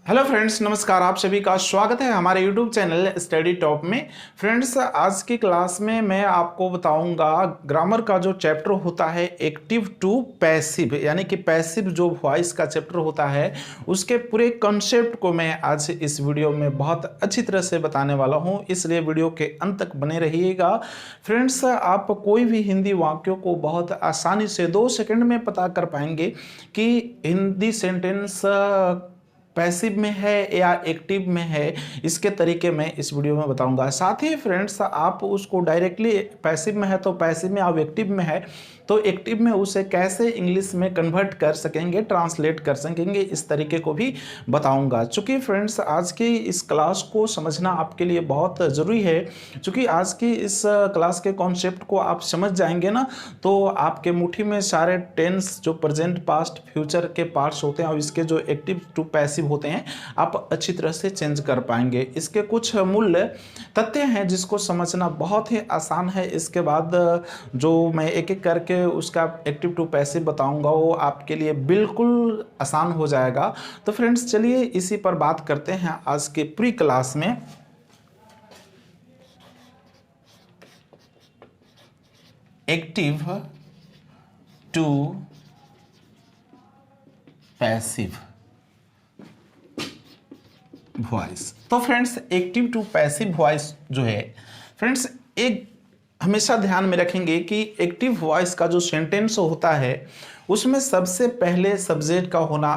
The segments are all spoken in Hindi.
हेलो फ्रेंड्स, नमस्कार। आप सभी का स्वागत है हमारे यूट्यूब चैनल स्टडी टॉप में। फ्रेंड्स, आज की क्लास में मैं आपको बताऊंगा ग्रामर का जो चैप्टर होता है एक्टिव टू पैसिव, यानी कि पैसिव जो वॉइस का चैप्टर होता है उसके पूरे कॉन्सेप्ट को मैं आज इस वीडियो में बहुत अच्छी तरह से बताने वाला हूं, इसलिए वीडियो के अंत तक बने रहिएगा। फ्रेंड्स, आप कोई भी हिंदी वाक्यों को बहुत आसानी से 2 सेकंड में पता कर पाएंगे कि हिंदी सेंटेंस पैसिव में है या एक्टिव में है। इसके तरीके मैं इस वीडियो में बताऊंगा। साथ ही फ्रेंड्स, आप उसको डायरेक्टली पैसिव में है तो पैसिव में, आप एक्टिव में है तो एक्टिव में उसे कैसे इंग्लिश में कन्वर्ट कर सकेंगे, ट्रांसलेट कर सकेंगे, इस तरीके को भी बताऊंगा। चूँकि फ्रेंड्स, आज की इस क्लास को समझना आपके लिए बहुत ज़रूरी है। चूँकि आज की इस क्लास के कॉन्सेप्ट को आप समझ जाएंगे ना, तो आपके मुट्ठी में सारे टेंस जो प्रेजेंट, पास्ट, फ्यूचर के पार्ट्स होते हैं और इसके जो एक्टिव टू पैसिव होते हैं आप अच्छी तरह से चेंज कर पाएंगे। इसके कुछ मूल्य तथ्य हैं जिसको समझना बहुत ही आसान है। इसके बाद जो मैं एक एक करके उसका एक्टिव टू पैसिव बताऊंगा वो आपके लिए बिल्कुल आसान हो जाएगा। तो फ्रेंड्स, चलिए इसी पर बात करते हैं आज के प्री क्लास में। Active to passive voice. तो friends, active to passive voice जो है फ्रेंड्स, एक हमेशा ध्यान में रखेंगे कि एक्टिव वॉइस का जो सेंटेंस होता है उसमें सबसे पहले सब्जेक्ट का होना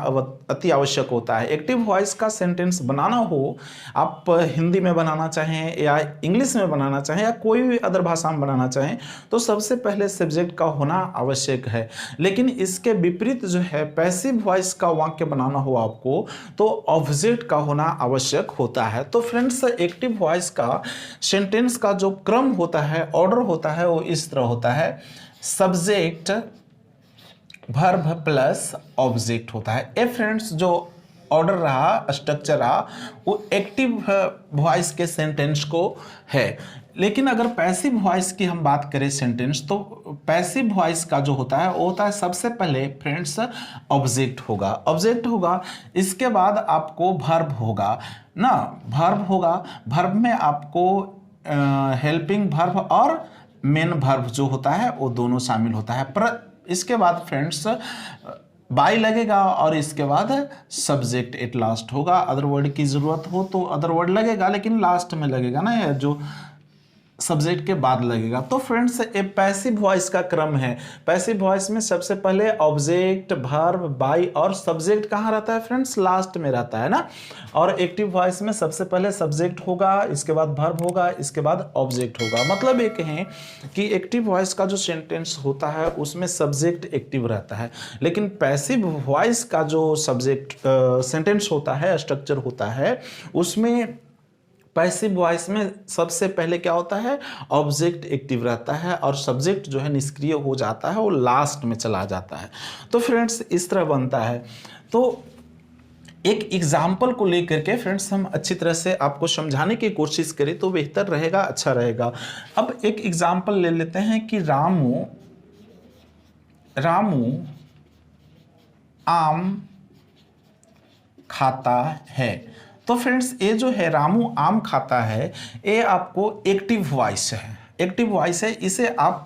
अति आवश्यक होता है। एक्टिव वॉइस का सेंटेंस बनाना हो, आप हिंदी में बनाना चाहें या इंग्लिश में बनाना चाहें या कोई भी अदर भाषा में बनाना चाहें, तो सबसे पहले सब्जेक्ट का होना आवश्यक है। लेकिन इसके विपरीत जो है, पैसिव वॉइस का वाक्य बनाना हो आपको तो ऑब्जेक्ट का होना आवश्यक होता है। तो फ्रेंड्स, एक्टिव वॉइस का सेंटेंस का जो क्रम होता है, ऑर्डर होता है, वो इस तरह होता है। सब्जेक्ट, वर्ब प्लस ऑब्जेक्ट होता है। ए फ्रेंड्स, जो ऑर्डर रहा, स्ट्रक्चर रहा, वो एक्टिव वॉइस के सेंटेंस को है। लेकिन अगर पैसिव वॉइस की हम बात करें सेंटेंस, तो पैसिव वॉइस का जो होता है वो होता है सबसे पहले फ्रेंड्स ऑब्जेक्ट होगा, इसके बाद आपको वर्ब होगा ना, वर्ब होगा। वर्ब में आपको हेल्पिंग वर्ब और मेन वर्ब जो होता है वो दोनों शामिल होता है। पर इसके बाद फ्रेंड्स बाय लगेगा और इसके बाद सब्जेक्ट एट लास्ट होगा। अदर वर्ड की जरूरत हो तो अदर वर्ड लगेगा, लेकिन लास्ट में लगेगा ना, या जो सब्जेक्ट के बाद लगेगा। तो फ्रेंड्स, ये पैसिव वॉइस का क्रम है। पैसिव वॉइस में सबसे पहले ऑब्जेक्ट, वर्ब, बाय और सब्जेक्ट कहाँ रहता है फ्रेंड्स? लास्ट में रहता है ना। और एक्टिव वॉइस में सबसे पहले सब्जेक्ट होगा, इसके बाद वर्ब होगा, इसके बाद ऑब्जेक्ट होगा। मतलब ये कहें कि एक्टिव वॉइस का जो सेंटेंस होता है उसमें सब्जेक्ट एक्टिव रहता है, लेकिन पैसिव वॉइस का जो सब्जेक्ट सेंटेंस होता है, स्ट्रक्चर होता है, उसमें पैसिव वॉइस में सबसे पहले क्या होता है? ऑब्जेक्ट एक्टिव रहता है और सब्जेक्ट जो है निष्क्रिय हो जाता है, वो लास्ट में चला जाता है। तो फ्रेंड्स, इस तरह बनता है। तो एक एग्जाम्पल को लेकर के फ्रेंड्स हम अच्छी तरह से आपको समझाने की कोशिश करें तो बेहतर रहेगा, अच्छा रहेगा। अब एक एग्जाम्पल ले लेते हैं कि रामू आम खाता है। तो फ्रेंड्स, ये जो है रामू आम खाता है, ये आपको एक्टिव वॉइस है। इसे आप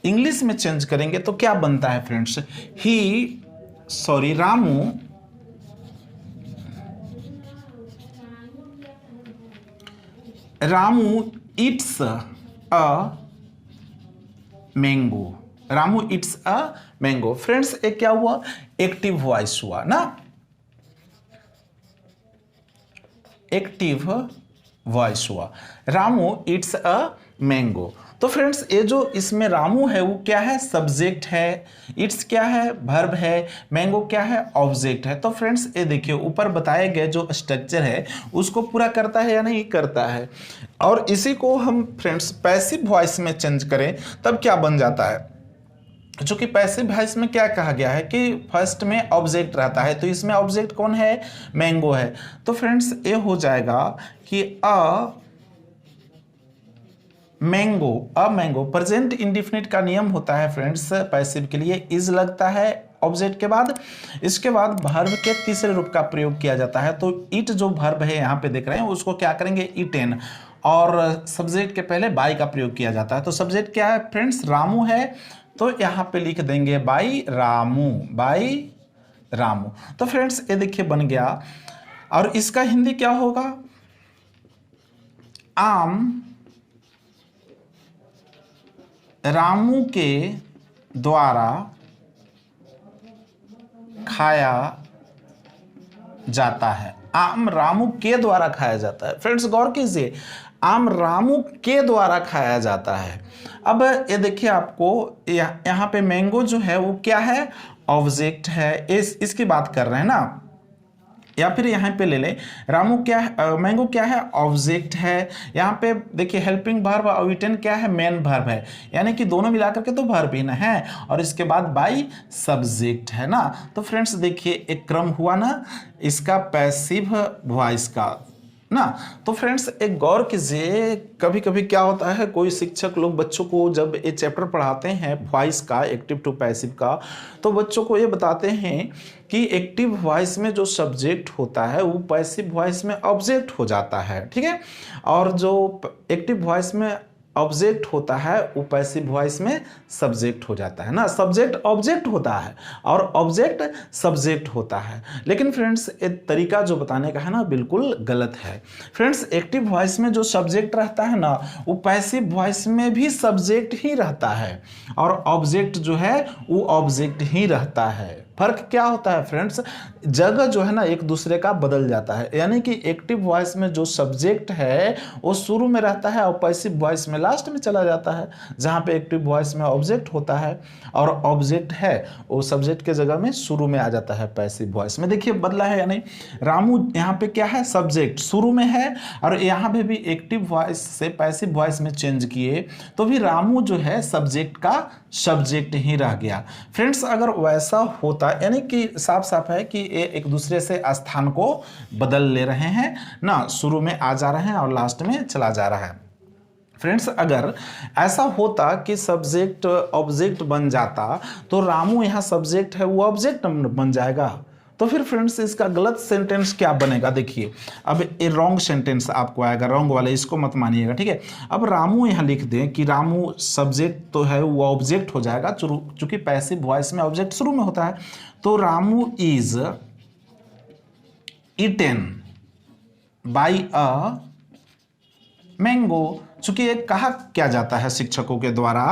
इंग्लिश में चेंज करेंगे तो क्या बनता है friends? Ramu it's a mango. Friends, ये क्या हुआ? एक्टिव वॉइस हुआ ना, एक्टिव वॉइस हुआ। Ramu it's a mango. तो फ्रेंड्स ये जो इसमें रामू है वो क्या है, सब्जेक्ट है, इट्स क्या है, वर्ब है, मैंगो क्या है, ऑब्जेक्ट है। तो फ्रेंड्स ये देखिए ऊपर बताए गए जो स्ट्रक्चर है उसको पूरा करता है या नहीं करता है। और इसी को हम फ्रेंड्स पैसिव वॉइस में चेंज करें तब क्या बन जाता है, चूंकि पैसिव वॉइस में क्या कहा गया है कि फर्स्ट में ऑब्जेक्ट रहता है, तो इसमें ऑब्जेक्ट कौन है, मैंगो है। तो फ्रेंड्स ये हो जाएगा कि अ मैंगो प्रेजेंट इंडिफिनिट का नियम होता है फ्रेंड्स पैसिव के लिए, इज लगता है ऑब्जेक्ट के बाद, इसके बाद वर्ब के तीसरे रूप का प्रयोग किया जाता है। तो इट जो वर्ब है यहाँ पे देख रहे हैं उसको क्या करेंगे, ईटेन, और सब्जेक्ट के पहले बाई का प्रयोग किया जाता है। तो सब्जेक्ट क्या है फ्रेंड्स, रामू है, तो यहाँ पे लिख देंगे बाई रामू, बाई रामू। तो फ्रेंड्स ये देखिए बन गया। और इसका हिंदी क्या होगा, आम रामू के द्वारा खाया जाता है। आम रामू के द्वारा खाया जाता है। फ्रेंड्स गौर कीजिए, आम रामू के द्वारा खाया जाता है। अब ये देखिए आपको यहाँ पे मैंगो जो है वो क्या है, ऑब्जेक्ट है, इसकी बात कर रहे हैं ना, या फिर यहाँ पे ले लें रामू क्या है, मैंगो क्या है, ऑब्जेक्ट है। यहाँ पे देखिए हेल्पिंग वर्ब और ईटन क्या है, मेन वर्ब है, यानी कि दोनों मिलाकर के तो वर्ब ही ना है, और इसके बाद बाई सब्जेक्ट है ना। तो फ्रेंड्स देखिए एक क्रम हुआ ना इसका पैसिव वॉइस का ना। तो फ्रेंड्स एक गौर कीजिए, कभी कभी क्या होता है कोई शिक्षक लोग बच्चों को जब ये चैप्टर पढ़ाते हैं वॉइस का, एक्टिव टू पैसिव का, तो बच्चों को ये बताते हैं कि एक्टिव वॉइस में जो सब्जेक्ट होता है वो पैसिव वॉइस में ऑब्जेक्ट हो जाता है, ठीक है, और जो एक्टिव वॉइस में ऑब्जेक्ट होता है वो पैसिव वॉइस में सब्जेक्ट हो जाता है ना। सब्जेक्ट ऑब्जेक्ट होता है और ऑब्जेक्ट सब्जेक्ट होता है। लेकिन फ्रेंड्स ये तरीका जो बताने का है ना बिल्कुल गलत है। फ्रेंड्स एक्टिव वॉइस में जो सब्जेक्ट रहता है ना वो पैसिव वॉइस में भी सब्जेक्ट ही रहता है, और ऑब्जेक्ट जो है वो ऑब्जेक्ट ही रहता है। फर्क क्या होता है फ्रेंड्स, जगह जो है ना एक दूसरे का बदल जाता है, यानी कि एक्टिव वॉइस में जो सब्जेक्ट है वो शुरू में रहता है और पैसिव वॉइस में लास्ट में चला जाता है। जहाँ पे एक्टिव वॉइस में ऑब्जेक्ट होता है और ऑब्जेक्ट है वो सब्जेक्ट के जगह में शुरू में आ जाता है पैसिव वॉइस में। देखिए बदला है या नहीं, रामू यहाँ पे क्या है, सब्जेक्ट शुरू में है, और यहाँ पे भी एक्टिव वॉइस से पैसिव वॉइस में चेंज किए तो भी रामू जो है सब्जेक्ट का सब्जेक्ट ही रह गया। फ्रेंड्स अगर वैसा होता यानी कि साफ साफ है कि ये एक दूसरे से स्थान को बदल ले रहे हैं ना, शुरू में आ जा रहे हैं और लास्ट में चला जा रहा है। फ्रेंड्स अगर ऐसा होता कि सब्जेक्ट ऑब्जेक्ट बन जाता तो रामू यहाँ सब्जेक्ट है वो ऑब्जेक्ट बन जाएगा, तो फिर फ्रेंड्स इसका गलत सेंटेंस क्या बनेगा। देखिए अब ये रॉन्ग सेंटेंस आपको आएगा, रॉन्ग वाले इसको मत मानिएगा, ठीक है। अब रामू यहाँ लिख दें कि रामू सब्जेक्ट तो है वो ऑब्जेक्ट हो जाएगा, चूंकि पैसिव वॉइस में ऑब्जेक्ट शुरू में होता है। तो Ramu is eaten by a mango. चूंकि ये कहा क्या जाता है शिक्षकों के द्वारा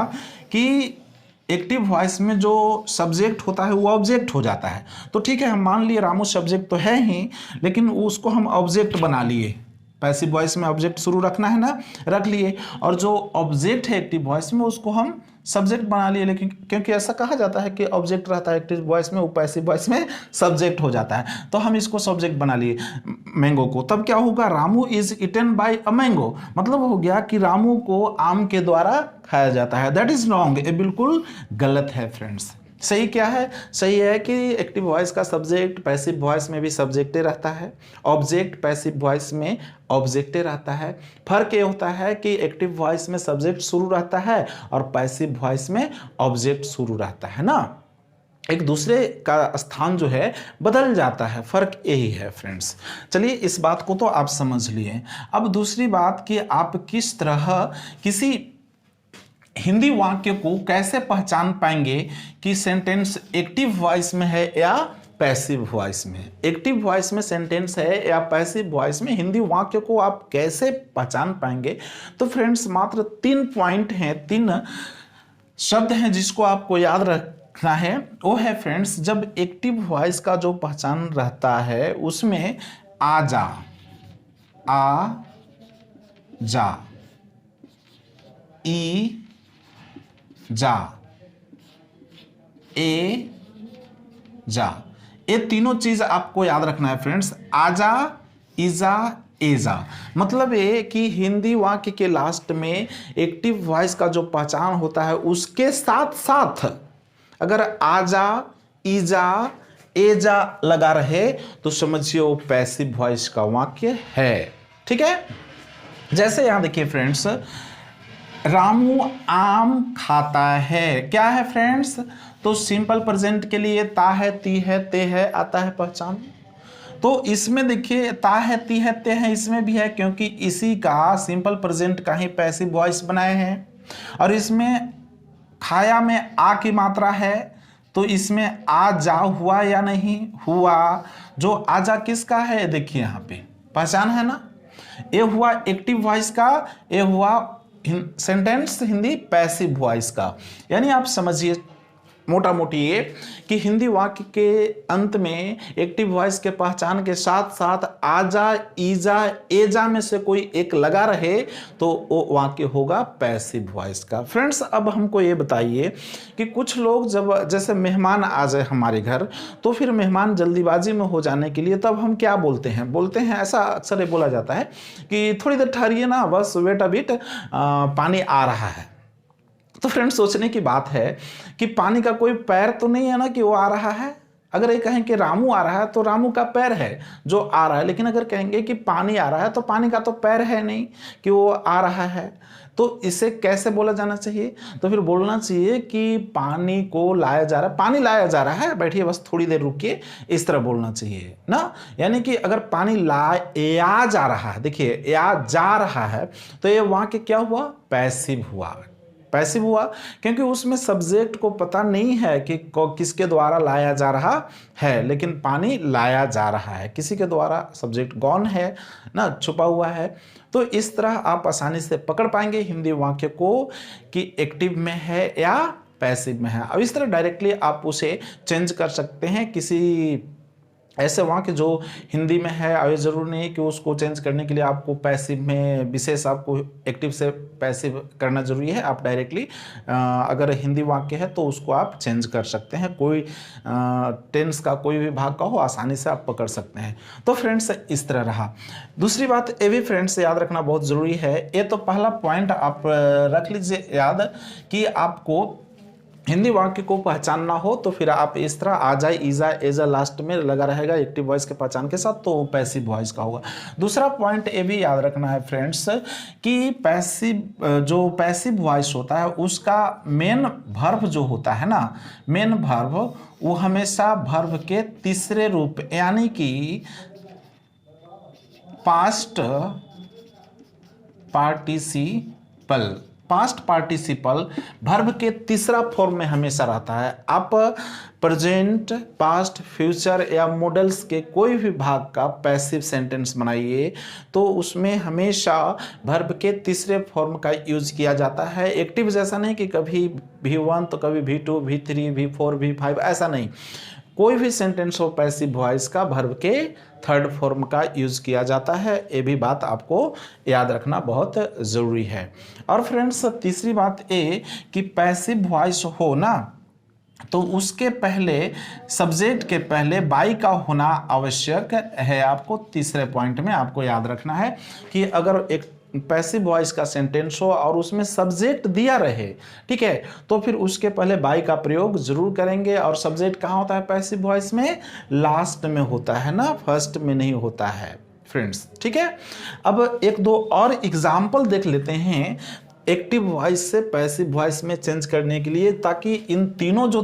कि एक्टिव वॉइस में जो सब्जेक्ट होता है वो ऑब्जेक्ट हो जाता है। तो ठीक है हम मान लिए रामू सब्जेक्ट तो है ही, लेकिन उसको हम ऑब्जेक्ट बना लिए। पैसिव वॉइस में ऑब्जेक्ट शुरू रखना है ना, रख लिए, और जो ऑब्जेक्ट है एक्टिव वॉइस में उसको हम सब्जेक्ट बना लिए। लेकिन क्योंकि ऐसा कहा जाता है कि ऑब्जेक्ट रहता है एक्टिव वॉइस में, वो पैसिव वॉइस में सब्जेक्ट हो जाता है, तो हम इसको सब्जेक्ट बना लिए मैंगो को। तब क्या होगा, Ramu is eaten by a mango, मतलब हो गया कि रामू को आम के द्वारा खाया जाता है। दैट इज रॉन्ग, ये बिल्कुल गलत है फ्रेंड्स। सही क्या है, सही है कि एक्टिव वॉइस का सब्जेक्ट पैसिव वॉइस में भी सब्जेक्टे रहता है, ऑब्जेक्ट पैसिव वॉइस में ऑब्जेक्टे रहता है। फर्क ये होता है कि एक्टिव वॉइस में सब्जेक्ट शुरू रहता है और पैसिव वॉइस में ऑब्जेक्ट शुरू रहता है ना, एक दूसरे का स्थान जो है बदल जाता है, फर्क यही है फ्रेंड्स। चलिए इस बात को तो आप समझ लिए। अब दूसरी बात कि आप किस तरह किसी हिंदी वाक्य को कैसे पहचान पाएंगे कि सेंटेंस एक्टिव वॉइस में है या पैसिव वॉइस में। एक्टिव वॉइस में सेंटेंस है या पैसिव वॉइस में हिंदी वाक्य को आप कैसे पहचान पाएंगे। तो फ्रेंड्स मात्र 3 पॉइंट हैं, 3 शब्द हैं जिसको आपको याद रखना है। वो है फ्रेंड्स, जब एक्टिव वॉइस का जो पहचान रहता है उसमें आ जा ई जा, ए जा, ये तीनों चीज आपको याद रखना है फ्रेंड्स। आजा, इजा, एजा, मतलब ये कि हिंदी वाक्य के लास्ट में एक्टिव वॉइस का जो पहचान होता है उसके साथ साथ अगर आजा, इजा, एजा लगा रहे तो समझिए वो पैसिव वॉइस का वाक्य है। ठीक है, जैसे यहां देखिए फ्रेंड्स, रामू आम खाता है, क्या है फ्रेंड्स, तो सिंपल प्रेजेंट के लिए ता है, ती है, ते है आता है पहचान। तो इसमें देखिए ता है, ती है, ते है, इसमें भी है क्योंकि इसी का सिंपल प्रेजेंट का ही पैसिव वॉइस बनाए हैं। और इसमें खाया में आ की मात्रा है तो इसमें आ जा हुआ या नहीं हुआ, जो आजा किसका है देखिए यहाँ पे पहचान है ना, ये हुआ एक्टिव वॉइस का, ये हुआ सेंटेंस हिंदी पैसिव वॉइस का। यानी आप समझिए मोटा मोटी ये कि हिंदी वाक्य के अंत में एक्टिव वॉइस के पहचान के साथ साथ आजा, ईजा, एजा में से कोई एक लगा रहे तो वो वाक्य होगा पैसिव वॉइस का। फ्रेंड्स अब हमको ये बताइए कि कुछ लोग जब जैसे मेहमान आ जाए हमारे घर तो फिर मेहमान जल्दीबाजी में हो जाने के लिए तब हम क्या बोलते हैं, ऐसा अक्सर ये बोला जाता है कि थोड़ी देर ठहरिए ना, बस वेट अ बिट, पानी आ रहा है। तो फ्रेंड्स सोचने की बात है कि पानी का कोई पैर तो नहीं है ना कि वो आ रहा है। अगर ये कहें कि रामू आ रहा है तो रामू का पैर है जो आ रहा है, लेकिन अगर कहेंगे कि पानी आ रहा है तो पानी का तो पैर है नहीं कि वो आ रहा है। तो इसे कैसे बोला जाना चाहिए, तो फिर बोलना चाहिए कि पानी को लाया जा रहा है, पानी लाया जा रहा है, बैठिए बस थोड़ी देर रुकिए, इस तरह बोलना चाहिए ना। यानी कि अगर पानी लाया जा रहा है, देखिए या जा रहा है तो ये वाक्य क्या हुआ, पैसिव हुआ। पैसिव हुआ क्योंकि उसमें सब्जेक्ट को पता नहीं है कि किसके द्वारा लाया जा रहा है, लेकिन पानी लाया जा रहा है, किसी के द्वारा, सब्जेक्ट गॉन है ना, छुपा हुआ है। तो इस तरह आप आसानी से पकड़ पाएंगे हिंदी वाक्य को कि एक्टिव में है या पैसिव में है। अब इस तरह डायरेक्टली आप उसे चेंज कर सकते हैं किसी ऐसे वाक्य जो हिंदी में है। और ये जरूर नहीं कि उसको चेंज करने के लिए आपको पैसिव में विशेष आपको एक्टिव से पैसिव करना जरूरी है। आप डायरेक्टली अगर हिंदी वाक्य है तो उसको आप चेंज कर सकते हैं, कोई टेंस का कोई भी भाग का हो आसानी से आप पकड़ सकते हैं। तो फ्रेंड्स इस तरह रहा। दूसरी बात ये भी फ्रेंड्स याद रखना बहुत ज़रूरी है, ये तो पहला पॉइंट आप रख लीजिए याद कि आपको हिंदी वाक्य को पहचानना हो तो फिर आप इस तरह आ जाए, ईजा, एजा लास्ट में लगा रहेगा एक्टिव वॉइस के पहचान के साथ, तो पैसिव वॉइस का होगा। दूसरा पॉइंट ये भी याद रखना है फ्रेंड्स कि पैसिव वॉइस होता है उसका मेन वर्ब जो होता है ना, मेन वर्ब वो हमेशा वर्ब के तीसरे रूप यानी कि पास्ट पार्टिसिपल वर्ब के तीसरा फॉर्म में हमेशा रहता है। आप प्रेजेंट, पास्ट, फ्यूचर या मॉडल्स के कोई भी भाग का पैसिव सेंटेंस बनाइए तो उसमें हमेशा वर्ब के तीसरे फॉर्म का यूज किया जाता है। एक्टिव जैसा नहीं कि कभी V1 तो कभी V2, V3, V4, V5 ऐसा नहीं, कोई भी सेंटेंस हो पैसिव वॉइस का वर्ब के थर्ड फॉर्म का यूज किया जाता है। ये भी बात आपको याद रखना बहुत ज़रूरी है। और फ्रेंड्स तीसरी बात ये कि पैसिव वॉइस हो ना तो उसके पहले सब्जेक्ट के पहले बाई का होना आवश्यक है। आपको तीसरे पॉइंट में आपको याद रखना है कि अगर एक पैसिव वॉइस का सेंटेंस हो और उसमें सब्जेक्ट दिया रहे, ठीक है, तो फिर उसके पहले बाई का प्रयोग जरूर करेंगे। और सब्जेक्ट कहाँ होता है पैसिव वॉइस में, लास्ट में होता है ना, फर्स्ट में नहीं होता है फ्रेंड्स। ठीक है, अब एक दो और एग्जाम्पल देख लेते हैं एक्टिव वॉइस से पैसिव वॉइस में चेंज करने के लिए, ताकि इन तीनों जो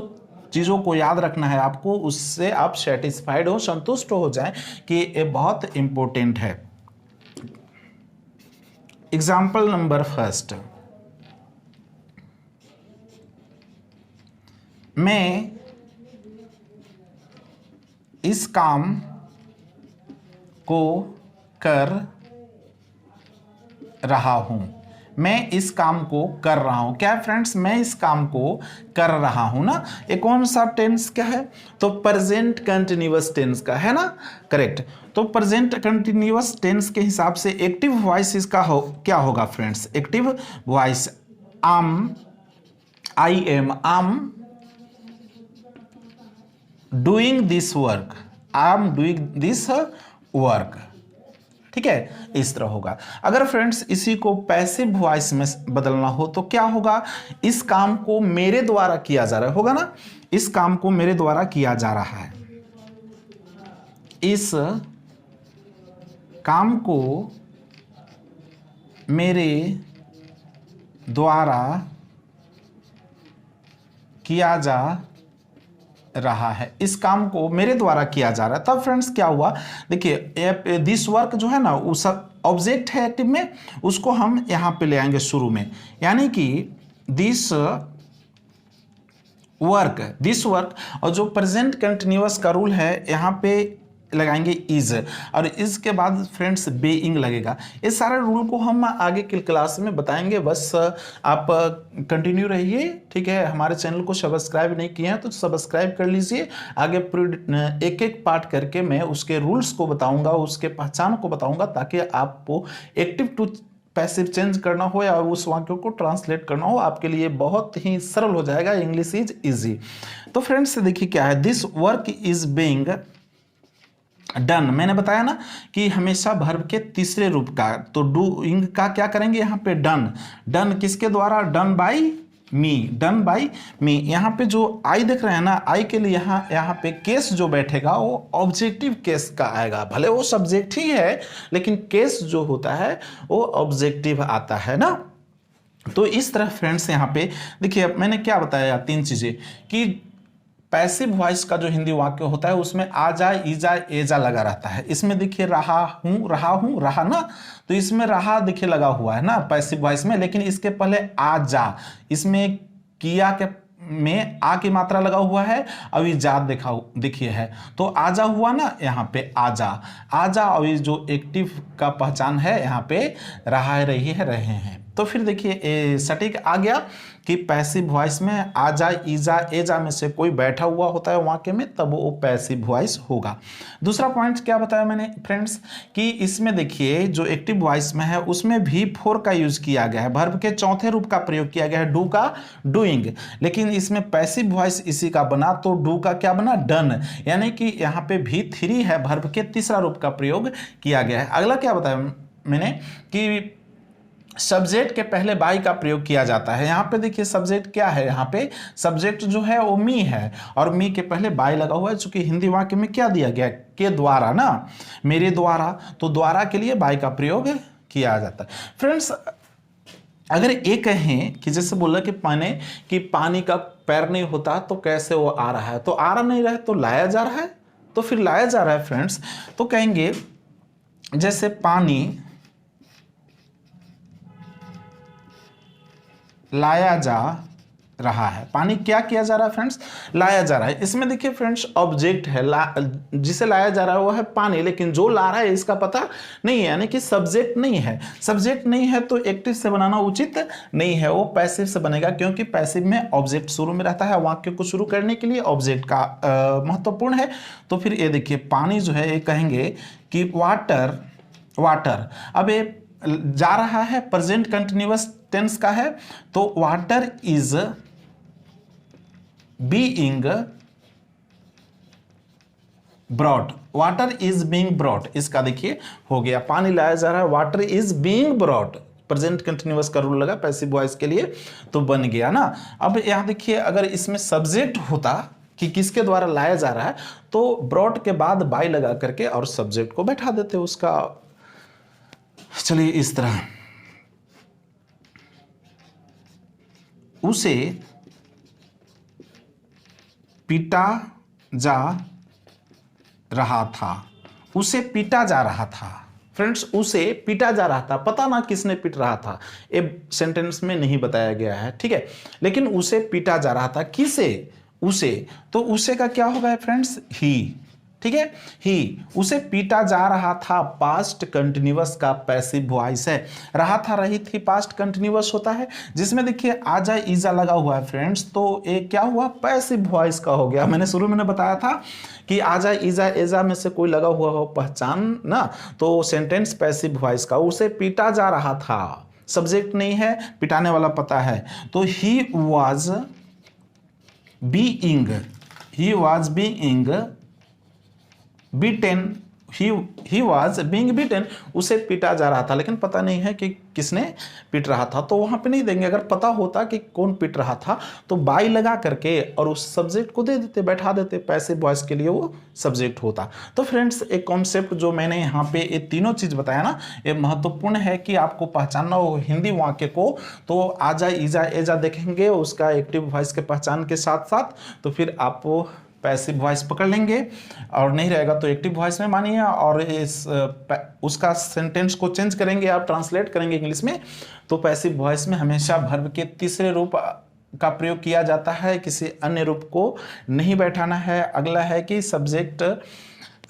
चीज़ों को याद रखना है आपको, उससे आप सेटिस्फाइड हो, संतुष्ट हो जाए कि ये बहुत इंपॉर्टेंट है। एग्जाम्पल नंबर फर्स्ट, मैं इस काम को कर रहा हूं। मैं इस काम को कर रहा हूं, क्या है फ्रेंड्स, मैं इस काम को कर रहा हूं ना, ये कौन सा टेंस क्या है, तो प्रेजेंट कंटिन्यूअस टेंस का है ना, करेक्ट। तो प्रेजेंट कंटिन्यूअस टेंस के हिसाब से एक्टिव वॉइस इसका क्या होगा friends, active voice I am doing this work, I am doing this work. ठीक है, इस तरह होगा। अगर फ्रेंड्स इसी को पैसिव वॉइस में बदलना हो तो क्या होगा, इस काम को मेरे द्वारा किया जा रहा है, होगा ना, इस काम को मेरे द्वारा किया जा रहा है, इस काम को मेरे द्वारा किया जा रहा है, इस काम को मेरे द्वारा किया जा रहा है। तब फ्रेंड्स क्या हुआ, देखिए दिस वर्क जो है ना, उस ऑब्जेक्ट है एक्टिव में, उसको हम यहां पे ले आएंगे शुरू में, यानी कि दिस वर्क, और जो प्रेजेंट कंटिन्यूअस का रूल है यहां पे लगाएंगे इज, और इज के बाद फ्रेंड्स बेइंग लगेगा। इस सारे रूल को हम आगे की क्लास में बताएंगे, बस आप कंटिन्यू रहिए। ठीक है, हमारे चैनल को सब्सक्राइब नहीं किए हैं तो सब्सक्राइब कर लीजिए। आगे एक एक पार्ट करके मैं उसके रूल्स को बताऊंगा, उसके पहचान को बताऊंगा, ताकि आपको एक्टिव टू पैसिव चेंज करना हो या उस वाक्यों को ट्रांसलेट करना हो, आपके लिए बहुत ही सरल हो जाएगा। English is easy. तो फ्रेंड्स देखिए क्या है, this work is being done. मैंने बताया ना कि हमेशा वर्ब के तीसरे रूप का, तो डूइंग का क्या करेंगे यहाँ पे, डन किसके द्वारा, डन बाई मी। यहाँ पे जो आई देख रहे हैं ना, आई के लिए यहाँ पे केस जो बैठेगा वो ऑब्जेक्टिव केस का आएगा, भले वो सब्जेक्ट ही है लेकिन केस जो होता है वो ऑब्जेक्टिव आता है ना। तो इस तरह फ्रेंड्स यहाँ पे देखिए मैंने क्या बताया, तीन चीजें, कि पैसिव वॉइस का जो हिंदी वाक्य होता है उसमें आजा, ईजा, एजा लगा रहता है। इसमें देखिए रहा रहा ना, तो इसमें रहा देखिए लगा हुआ है ना पैसिव वॉइस में, लेकिन इसके पहले आजा, इसमें किया के में आ की मात्रा लगा हुआ है, अभी जात देखिए है, तो आजा हुआ ना, यहाँ पे आजा अभी जो एक्टिव का पहचान है यहाँ पे रहा है, रही है, रहे हैं। तो फिर देखिए सटीक आ गया कि पैसिव वॉइस में आजा, ईजा, एजा में से कोई बैठा हुआ होता है वाक्य में, तब वो पैसिव वॉइस होगा। दूसरा पॉइंट क्या बताया मैंने फ्रेंड्स, कि इसमें देखिए जो एक्टिव वॉइस में है उसमें V4 का यूज किया गया है, वर्ब के चौथे रूप का प्रयोग किया गया है, डू का डूइंग, लेकिन इसमें पैसिव वॉइस इसी का बना, तो डू का क्या बना, डन, यानी कि यहाँ पे V3 है, वर्ब के तीसरा रूप का प्रयोग किया गया है। अगला क्या बताया मैंने कि सब्जेक्ट के पहले बाई का प्रयोग किया जाता है। यहाँ पे देखिए सब्जेक्ट क्या है, यहाँ पे सब्जेक्ट जो है वो मी है, और मी के पहले बाई लगा हुआ है, चूंकि हिंदी वाक्य में क्या दिया गया, के द्वारा ना, मेरे द्वारा, तो द्वारा के लिए बाई का प्रयोग किया जाता है। फ्रेंड्स अगर ये कहें कि जैसे बोला कि पानी का पैर नहीं होता तो कैसे वो आ रहा है, तो आ रहा नहीं रहा है तो लाया जा रहा है, तो फिर लाया जा रहा है फ्रेंड्स, तो कहेंगे जैसे पानी लाया जा रहा है, पानी क्या किया जा रहा है फ्रेंड्स, लाया जा रहा है। इसमें देखिए फ्रेंड्स ऑब्जेक्ट है, जिसे लाया जा रहा है वो है पानी, लेकिन जो ला रहा है इसका पता नहीं है, यानी कि सब्जेक्ट नहीं है। सब्जेक्ट नहीं है तो एक्टिव से बनाना उचित नहीं है, वो पैसिव से बनेगा, क्योंकि पैसिव में ऑब्जेक्ट शुरू में रहता है, वाक्य को शुरू करने के लिए ऑब्जेक्ट का महत्वपूर्ण है। तो फिर ये देखिए पानी जो है ये कहेंगे कि वाटर, अब ये जा रहा है, प्रेजेंट कंटिन्यूअस टेंस का है, तो water is being brought, water is being brought, इसका देखिए हो गया, पानी लाया जा रहा है, water is being brought, present continuous का रूल लगा पैसिव वॉइस के लिए, तो बन गया ना। अब यहां देखिए अगर इसमें सब्जेक्ट होता कि किसके द्वारा लाया जा रहा है, तो ब्रॉट के बाद बाई लगा करके और सब्जेक्ट को बैठा देते उसका। चलिए इस तरह, उसे पीटा जा रहा था, उसे पीटा जा रहा था फ्रेंड्स, उसे पीटा जा रहा था, पता ना किसने पीट रहा था, ये सेंटेंस में नहीं बताया गया है, ठीक है, लेकिन उसे पीटा जा रहा था, किसे, उसे, तो उसे का क्या होगा फ्रेंड्स, ही, ठीक है, ही, उसे पीटा जा रहा था, पास्ट कंटिन्यूअस का पैसिव वॉइस है, रहा था, रही थी, पास्ट कंटिन्यूअस होता है, जिसमें देखिए आजा, ईजा लगा हुआ है फ्रेंड्स, तो ये क्या हुआ, पैसिव वॉइस का हो गया। मैंने शुरू में बताया था कि आजा, ईजा, एजा में से कोई लगा हुआ हो पहचान ना, तो सेंटेंस पैसिव वॉइस का, उसे पीटा जा रहा था, सब्जेक्ट नहीं है, पिटाने वाला पता है। तो he was being beaten, he was being beaten, उसे पीटा जा रहा था, लेकिन पता नहीं है कि किसने पीट रहा था, तो वहां पे नहीं देंगे। अगर पता होता कि कौन पीट रहा था तो बाई लगा करके और उस सब्जेक्ट को दे देते, बैठा देते, पैसिव वॉइस के लिए वो सब्जेक्ट होता। तो फ्रेंड्स एक कॉन्सेप्ट जो मैंने यहाँ पे ये तीनों चीज बताया ना, ये महत्वपूर्ण है कि आपको पहचानना हो हिंदी वाक्य को। तो आजा, ईजा, एजा देखेंगे उसका एक्टिव वॉइस के पहचान के साथ साथ, तो फिर आप पैसिव वॉइस पकड़ लेंगे, और नहीं रहेगा तो एक्टिव वॉइस में मानिए, और उसका सेंटेंस को चेंज करेंगे, आप ट्रांसलेट करेंगे इंग्लिश में। तो पैसिव वॉइस में हमेशा वर्ब के तीसरे रूप का प्रयोग किया जाता है, किसी अन्य रूप को नहीं बैठाना है। अगला है कि सब्जेक्ट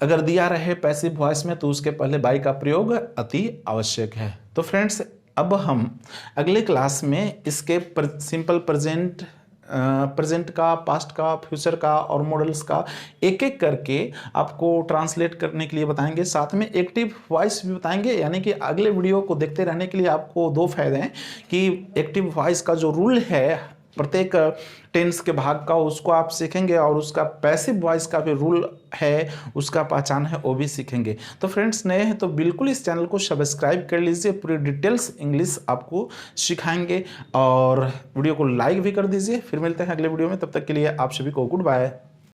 अगर दिया रहे पैसिव वॉइस में तो उसके पहले बाई का प्रयोग अति आवश्यक है। तो फ्रेंड्स अब हम अगले क्लास में इसके सिंपल प्रेजेंट का, पास्ट का, फ्यूचर का और मॉडल्स का एक एक करके आपको ट्रांसलेट करने के लिए बताएंगे, साथ में एक्टिव वॉइस भी बताएंगे। यानी कि अगले वीडियो को देखते रहने के लिए आपको दो फायदे हैं कि एक्टिव वॉइस का जो रूल है प्रत्येक टेंस के भाग का, उसको आप सीखेंगे, और उसका पैसिव वॉइस का भी रूल है, उसका पहचान है, वो भी सीखेंगे। तो फ्रेंड्स नए हैं तो बिल्कुल इस चैनल को सब्सक्राइब कर लीजिए, पूरी डिटेल्स इंग्लिश आपको सिखाएंगे, और वीडियो को लाइक भी कर दीजिए। फिर मिलते हैं अगले वीडियो में, तब तक के लिए आप सभी को गुड बाय।